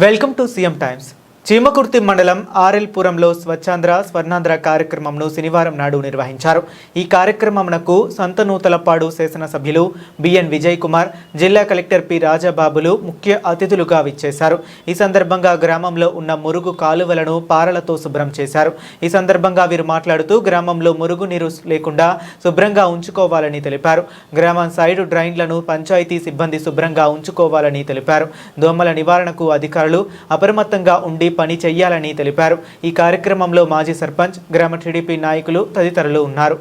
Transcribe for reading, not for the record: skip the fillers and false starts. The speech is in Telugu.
Welcome to CM Times. Chimakurthi మండలం ఆర్ఎల్పురంలో స్వచ్ఛాంధ్ర స్వర్ణాంధ్ర కార్యక్రమంను శనివారం నాడు నిర్వహించారు. ఈ కార్యక్రమంకు సంతనూతలపాడు శాసనసభ్యులు బిఎన్ విజయ్ కుమార్, జిల్లా కలెక్టర్ పి రాజాబాబులు ముఖ్య అతిథులుగా విచ్చేశారు. ఈ సందర్భంగా గ్రామంలో ఉన్న మురుగు కాలువలను పారలతో శుభ్రం చేశారు. ఈ సందర్భంగా వీరు మాట్లాడుతూ గ్రామంలో మురుగునీరు లేకుండా శుభ్రంగా ఉంచుకోవాలని తెలిపారు. గ్రామం సైడు డ్రైన్లను పంచాయతీ సిబ్బంది శుభ్రంగా ఉంచుకోవాలని తెలిపారు. దోమల నివారణకు అధికారులు అప్రమత్తంగా ఉండి పని చేయాలని తెలిపారు. ఈ కార్యక్రమంలో మాజీ సర్పంచ్, గ్రామ టీడీపీ నాయకులు తదితరులు ఉన్నారు.